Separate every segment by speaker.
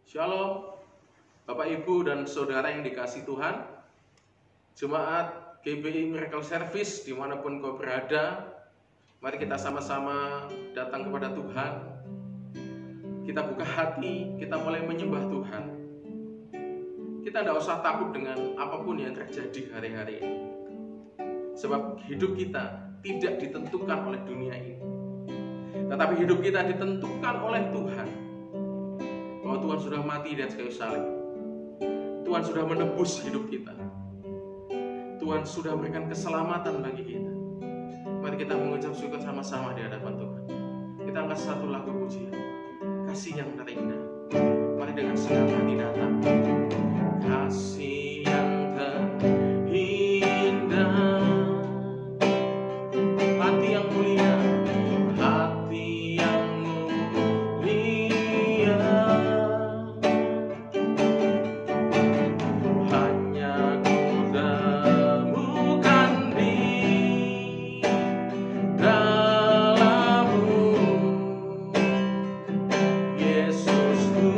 Speaker 1: Shalom, Bapak Ibu dan Saudara yang dikasihi Tuhan, Jemaat GBI Miracle Service dimanapun kau berada, mari kita sama-sama datang kepada Tuhan. Kita buka hati, kita mulai menyembah Tuhan. Kita tidak usah takut dengan apapun yang terjadi hari-hari ini, sebab hidup kita tidak ditentukan oleh dunia ini, tetapi hidup kita ditentukan oleh Tuhan. Bahwa Tuhan sudah mati di atas kayu salib, Tuhan sudah menebus hidup kita, Tuhan sudah memberikan keselamatan bagi kita. Mari kita mengucap syukur sama-sama di hadapan Tuhan. Kita angkat satu lagu pujian, kasih yang terindah. Mari dengan senang hati datang. Kasih yang terindah, hati yang mulia, hati yang mulia, hanya ku temukan di dalam-Mu, Yesusku.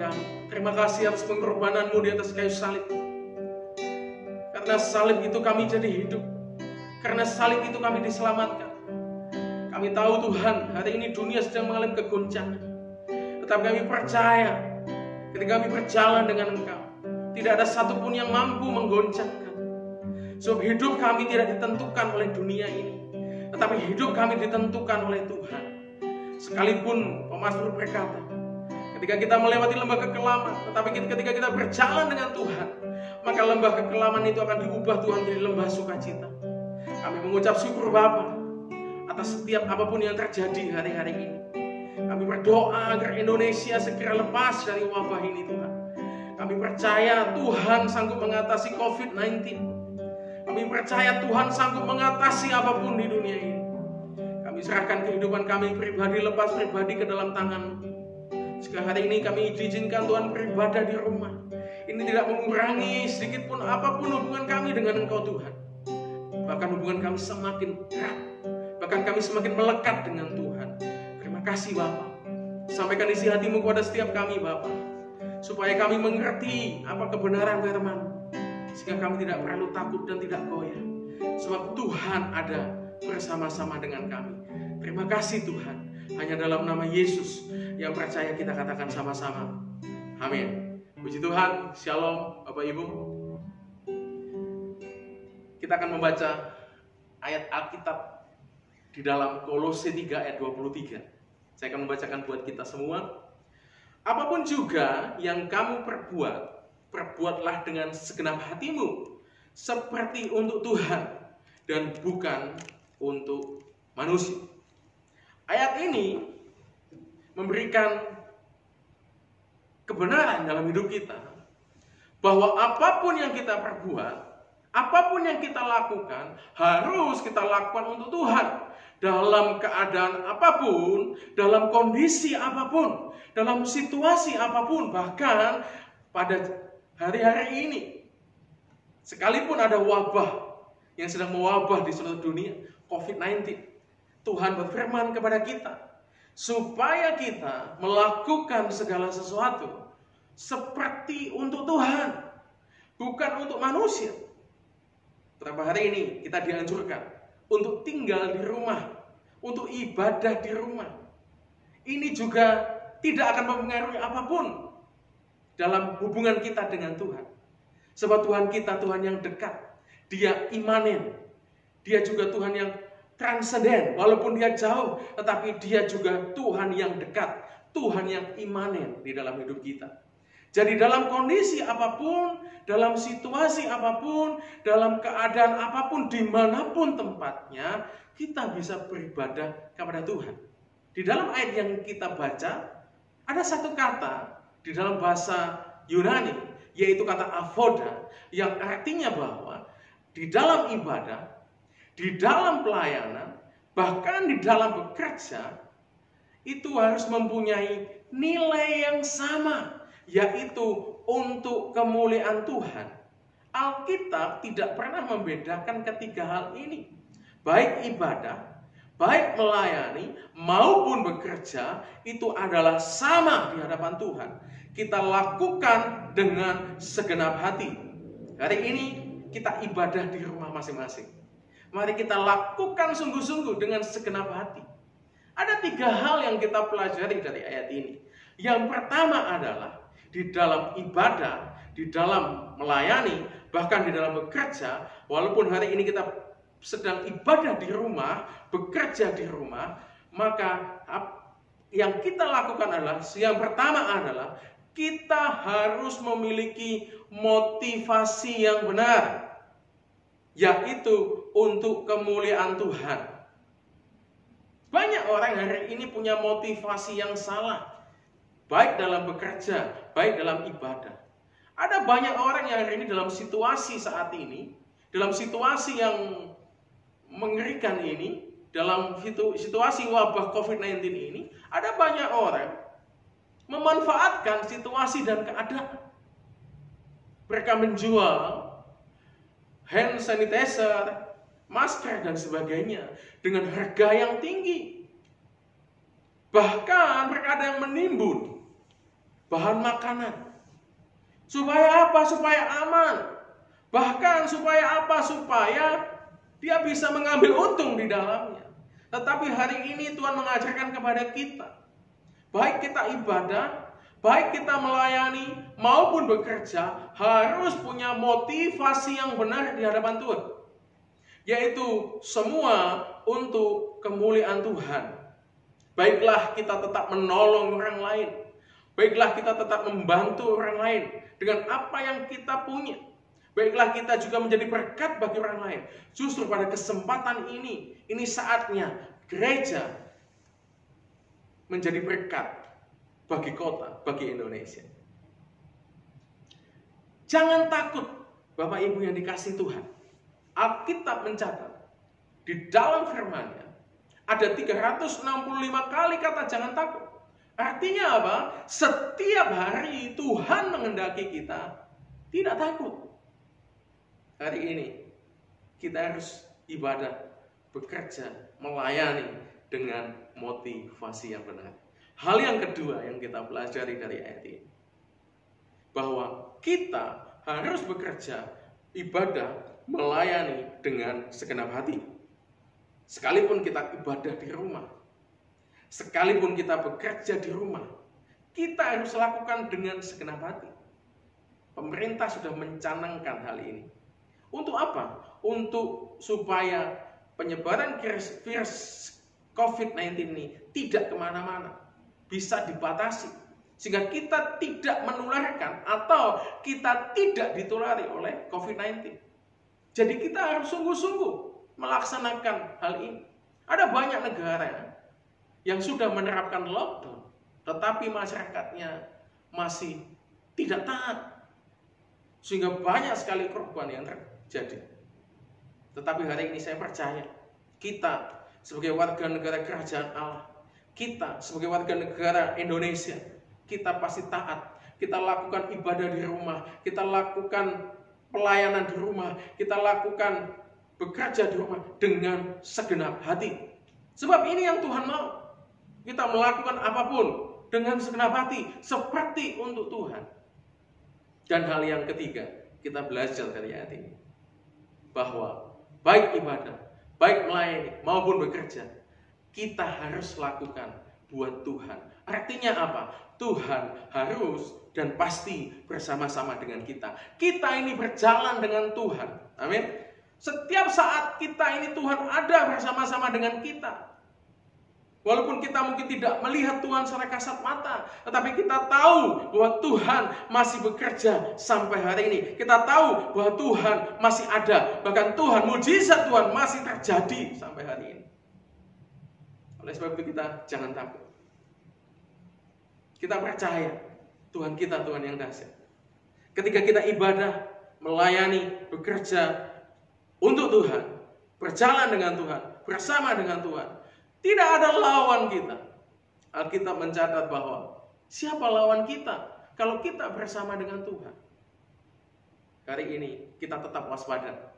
Speaker 1: kami. Terima kasih atas pengorbananmu di atas kayu salib. Karena salib itu kami jadi hidup. Karena salib itu kami diselamatkan. Kami tahu Tuhan, hari ini dunia sedang mengalami kegoncangan. Tetapi kami percaya, ketika kami berjalan dengan Engkau, tidak ada satupun yang mampu menggoncangkan. Sebab hidup kami tidak ditentukan oleh dunia ini, tetapi hidup kami ditentukan oleh Tuhan. Sekalipun pemazmur berkata, ketika kita melewati lembah kekelaman, tetapi ketika kita berjalan dengan Tuhan, maka lembah kekelaman itu akan diubah Tuhan menjadi lembah sukacita. Kami mengucap syukur Bapa atas setiap apapun yang terjadi hari-hari ini. Kami berdoa agar Indonesia segera lepas dari wabah ini Tuhan. Kami percaya Tuhan sanggup mengatasi COVID-19. Kami percaya Tuhan sanggup mengatasi apapun di dunia ini. Kami serahkan kehidupan kami pribadi, lepas pribadi ke dalam tangan. Jika hari ini kami diizinkan Tuhan beribadah di rumah, ini tidak mengurangi sedikit pun apapun hubungan kami dengan Engkau Tuhan. Bahkan hubungan kami semakin erat, bahkan kami semakin melekat dengan Tuhan. Terima kasih Bapa. Sampaikan isi hatimu kepada setiap kami Bapa, supaya kami mengerti apa kebenaran firman, sehingga kami tidak perlu takut dan tidak goyah, sebab Tuhan ada bersama-sama dengan kami. Terima kasih Tuhan. Hanya dalam nama Yesus yang percaya kita katakan sama-sama. Amin. Puji Tuhan. Shalom Bapak Ibu. Kita akan membaca ayat Alkitab di dalam Kolose 3 ayat 23. Saya akan membacakan buat kita semua. Apapun juga yang kamu perbuat, perbuatlah dengan segenap hatimu, seperti untuk Tuhan dan bukan untuk manusia. Ayat ini memberikan kebenaran dalam hidup kita, bahwa apapun yang kita perbuat, apapun yang kita lakukan, harus kita lakukan untuk Tuhan. Dalam keadaan apapun, dalam kondisi apapun, dalam situasi apapun, bahkan pada hari-hari ini, sekalipun ada wabah yang sedang mewabah di seluruh dunia, COVID-19, Tuhan berfirman kepada kita, supaya kita melakukan segala sesuatu seperti untuk Tuhan, bukan untuk manusia. Beberapa hari ini kita dianjurkan untuk tinggal di rumah, untuk ibadah di rumah. Ini juga tidak akan mempengaruhi apapun dalam hubungan kita dengan Tuhan. Sebab Tuhan kita Tuhan yang dekat, Dia imanen, Dia juga Tuhan yang transenden. Walaupun Dia jauh, tetapi Dia juga Tuhan yang dekat, Tuhan yang imanen di dalam hidup kita. Jadi dalam kondisi apapun, dalam situasi apapun, dalam keadaan apapun, dimanapun tempatnya, kita bisa beribadah kepada Tuhan. Di dalam ayat yang kita baca, ada satu kata di dalam bahasa Yunani, yaitu kata avoda, yang artinya bahwa di dalam ibadah, di dalam pelayanan, bahkan di dalam bekerja, itu harus mempunyai nilai yang sama, yaitu untuk kemuliaan Tuhan. Alkitab tidak pernah membedakan ketiga hal ini. Baik ibadah, baik melayani, maupun bekerja, itu adalah sama di hadapan Tuhan. Kita lakukan dengan segenap hati. Hari ini kita ibadah di rumah masing-masing. Mari kita lakukan sungguh-sungguh dengan segenap hati. Ada tiga hal yang kita pelajari dari ayat ini. Yang pertama adalah di dalam ibadah, di dalam melayani, bahkan di dalam bekerja, walaupun hari ini kita sedang ibadah di rumah, bekerja di rumah, maka yang kita lakukan adalah, yang pertama adalah kita harus memiliki motivasi yang benar, yaitu untuk kemuliaan Tuhan. Banyak orang hari ini punya motivasi yang salah, baik dalam bekerja, baik dalam ibadah. Ada banyak orang yang hari ini dalam situasi saat ini, dalam situasi yang mengerikan ini, dalam situasi wabah COVID-19 ini, ada banyak orang memanfaatkan situasi dan keadaan. Mereka menjual hand sanitizer, masker, dan sebagainya dengan harga yang tinggi. Bahkan mereka ada yang menimbun. bahan makanan. Supaya apa? Supaya aman. Bahkan supaya apa? Supaya dia bisa mengambil untung di dalamnya. Tetapi hari ini Tuhan mengajarkan kepada kita, baik kita ibadah, baik kita melayani, maupun bekerja, harus punya motivasi yang benar di hadapan Tuhan. Yaitu semua untuk kemuliaan Tuhan. Baiklah kita tetap menolong orang lain. Baiklah kita tetap membantu orang lain dengan apa yang kita punya. Baiklah kita juga menjadi berkat bagi orang lain. Justru pada kesempatan ini saatnya gereja menjadi berkat bagi kota, bagi Indonesia. Jangan takut, Bapak Ibu yang dikasihi Tuhan. Alkitab mencatat di dalam firman-Nya ada 365 kali kata jangan takut. Artinya apa? Setiap hari Tuhan menghendaki kita tidak takut. Hari ini kita harus ibadah, bekerja, melayani dengan motivasi yang benar. Hal yang kedua yang kita pelajari dari ayat ini, bahwa kita harus bekerja, ibadah, melayani dengan segenap hati. Sekalipun kita ibadah di rumah, sekalipun kita bekerja di rumah, kita harus lakukan dengan segenap hati. Pemerintah sudah mencanangkan hal ini. Untuk apa? Untuk supaya penyebaran virus COVID-19 ini tidak kemana-mana, bisa dibatasi, sehingga kita tidak menularkan atau kita tidak ditulari oleh COVID-19. Jadi kita harus sungguh-sungguh melaksanakan hal ini. Ada banyak negara yang sudah menerapkan lockdown, tetapi masyarakatnya masih tidak taat, sehingga banyak sekali korban yang terjadi. Tetapi hari ini saya percaya, kita sebagai warga negara kerajaan Allah, kita sebagai warga negara Indonesia, kita pasti taat. Kita lakukan ibadah di rumah, kita lakukan pelayanan di rumah, kita lakukan bekerja di rumah dengan segenap hati. Sebab ini yang Tuhan mau. Kita melakukan apapun dengan segenap hati, seperti untuk Tuhan. Dan hal yang ketiga, kita belajar dari ayat ini, bahwa baik ibadah, baik melayani maupun bekerja, kita harus lakukan buat Tuhan. Artinya apa? Tuhan harus dan pasti bersama-sama dengan kita. Kita ini berjalan dengan Tuhan. Amin. Setiap saat kita ini Tuhan ada bersama-sama dengan kita. Walaupun kita mungkin tidak melihat Tuhan secara kasat mata, tetapi kita tahu bahwa Tuhan masih bekerja sampai hari ini. Kita tahu bahwa Tuhan masih ada. Bahkan Tuhan, mujizat Tuhan masih terjadi sampai hari ini. Oleh sebab itu kita jangan takut. Kita percaya Tuhan kita Tuhan yang dahsyat. Ketika kita ibadah, melayani, bekerja untuk Tuhan, berjalan dengan Tuhan, bersama dengan Tuhan, tidak ada lawan kita. Alkitab mencatat bahwa siapa lawan kita kalau kita bersama dengan Tuhan? Hari ini kita tetap waspada.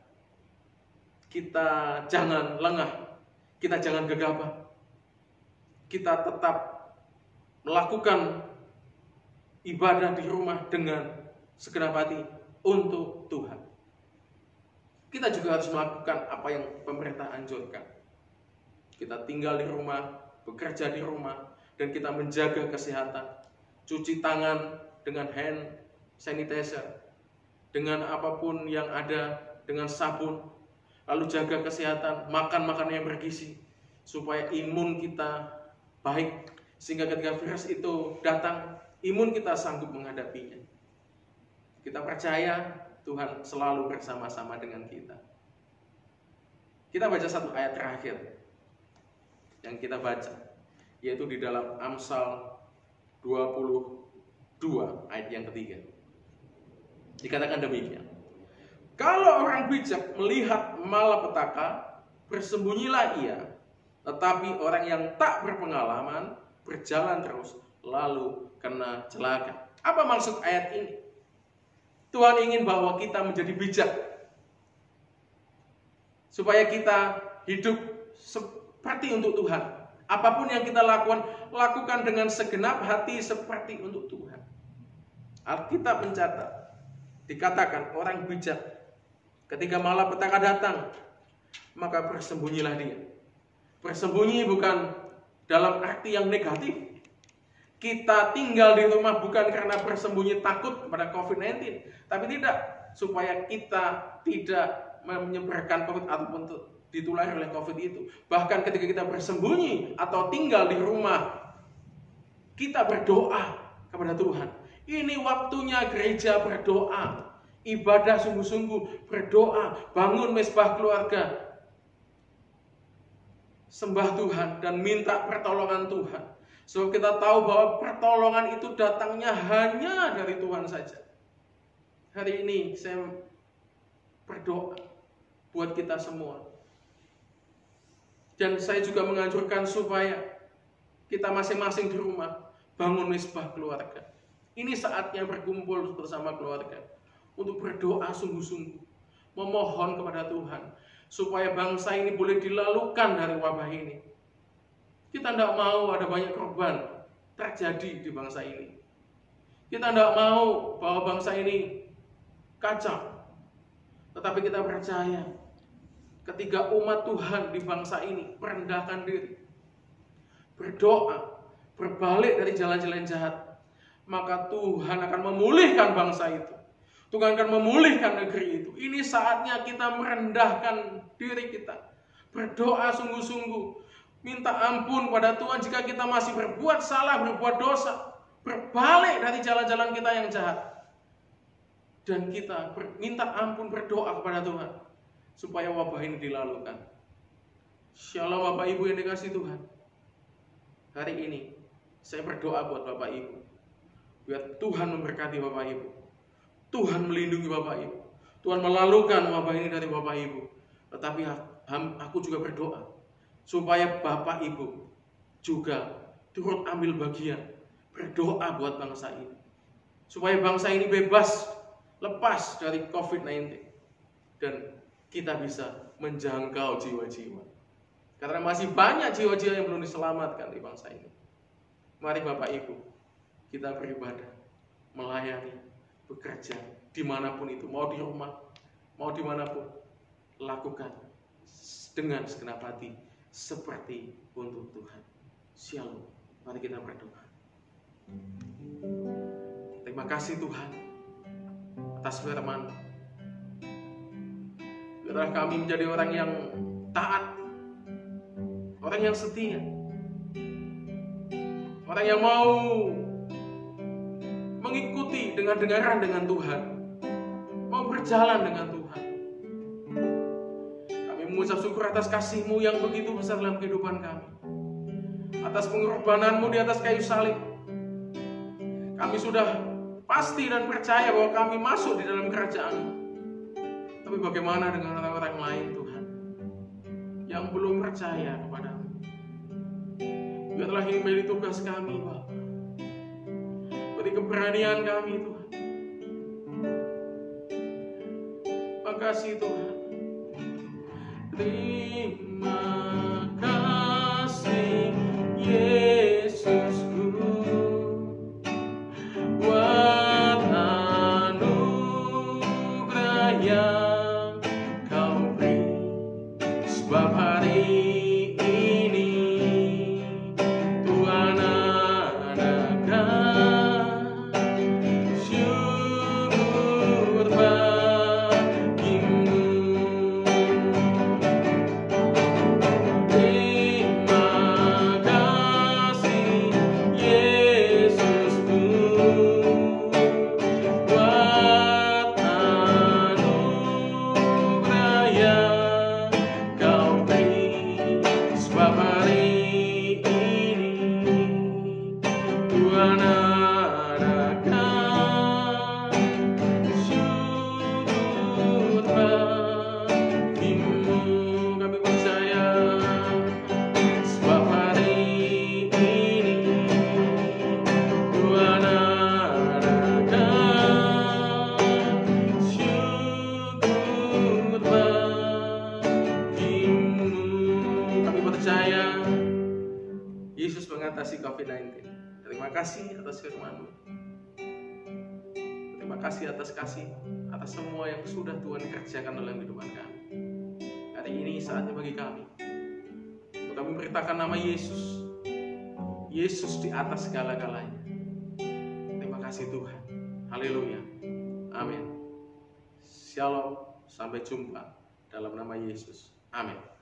Speaker 1: Kita jangan lengah. Kita jangan gegabah. Kita tetap melakukan ibadah di rumah dengan segenap hati untuk Tuhan. Kita juga harus melakukan apa yang pemerintah anjurkan. Kita tinggal di rumah, bekerja di rumah, dan kita menjaga kesehatan. Cuci tangan dengan hand sanitizer, dengan apapun yang ada, dengan sabun. Lalu jaga kesehatan, makan makanan yang bergizi, supaya imun kita baik. Sehingga ketika virus itu datang, imun kita sanggup menghadapinya. Kita percaya Tuhan selalu bersama-sama dengan kita. Kita baca satu ayat terakhir yang kita baca, yaitu di dalam Amsal 22 ayat yang ketiga. Dikatakan demikian, kalau orang bijak melihat malapetaka, bersembunyilah ia, tetapi orang yang tak berpengalaman berjalan terus, lalu kena celaka. Apa maksud ayat ini? Tuhan ingin bahwa kita menjadi bijak, supaya kita hidup seperti untuk Tuhan. Apapun yang kita lakukan dengan segenap hati seperti untuk Tuhan. Alkitab mencatat, dikatakan orang bijak ketika malapetaka datang, maka bersembunyilah dia. Bersembunyi bukan dalam arti yang negatif. Kita tinggal di rumah bukan karena bersembunyi takut kepada COVID-19, tapi tidak, supaya kita tidak menyebarkan COVID ataupun ditulari oleh COVID itu. Bahkan ketika kita bersembunyi atau tinggal di rumah, kita berdoa kepada Tuhan. Ini waktunya gereja berdoa, ibadah sungguh-sungguh, berdoa, bangun mesbah keluarga, sembah Tuhan dan minta pertolongan Tuhan. Sebab kita tahu bahwa pertolongan itu datangnya hanya dari Tuhan saja. Hari ini saya berdoa buat kita semua. Dan saya juga menganjurkan supaya kita masing-masing di rumah bangun mesbah keluarga. Ini saatnya berkumpul bersama keluarga untuk berdoa sungguh-sungguh, memohon kepada Tuhan supaya bangsa ini boleh dilalukan dari wabah ini. Kita tidak mau ada banyak korban terjadi di bangsa ini. Kita tidak mau bahwa bangsa ini kacau. Tetapi kita percaya ketika umat Tuhan di bangsa ini merendahkan diri, berdoa, berbalik dari jalan-jalan jahat, maka Tuhan akan memulihkan bangsa itu. Tuhan akan memulihkan negeri itu. Ini saatnya kita merendahkan diri kita, berdoa sungguh-sungguh, minta ampun pada Tuhan jika kita masih berbuat salah, berbuat dosa, berbalik dari jalan-jalan kita yang jahat. Dan kita minta ampun, berdoa kepada Tuhan supaya wabah ini dilalukan. Shalom Bapak Ibu yang dikasihi Tuhan. Hari ini saya berdoa buat Bapak Ibu, biar Tuhan memberkati Bapak Ibu, Tuhan melindungi Bapak Ibu, Tuhan melalukan wabah ini dari Bapak Ibu. Tetapi aku juga berdoa supaya Bapak Ibu juga turut ambil bagian berdoa buat bangsa ini, supaya bangsa ini bebas, lepas dari COVID-19, dan kita bisa menjangkau jiwa-jiwa. Karena masih banyak jiwa-jiwa yang belum diselamatkan di bangsa ini. Mari Bapak Ibu, kita beribadah, melayani, bekerja, dimanapun itu, mau di rumah, mau dimanapun, lakukan dengan segenap hati, seperti untuk Tuhan. Shalom. Mari kita berdoa. Terima kasih Tuhan atas firman. Biarlah kami menjadi orang yang taat, orang yang setia, orang yang mau mengikuti dengan dengaran dengan Tuhan, mau berjalan dengan Tuhan. Mengucap syukur atas kasih-Mu yang begitu besar dalam kehidupan kami, atas pengorbanan-Mu di atas kayu salib. Kami sudah pasti dan percaya bahwa kami masuk di dalam kerajaan-Mu. Tapi bagaimana dengan orang-orang lain Tuhan yang belum percaya kepada-Mu? Biarlah ini menjadi tugas kami Bapak, beri keberanian kami Tuhan. Makasih Tuhan. Terima kasih Yesusku buat anugerah yang Kau beri, sebab hari ini Tuhan adakan syukur bagimu. Yesus mengatasi COVID-19. Terima kasih atas firman-Mu. kasih atas semua yang sudah Tuhan kerjakan dalam kehidupan kami. Hari ini saatnya bagi kami untuk kami beritakan nama Yesus. Yesus di atas segala-galanya. Terima kasih Tuhan. Haleluya. Amin. Shalom. Sampai jumpa dalam nama Yesus. Amin.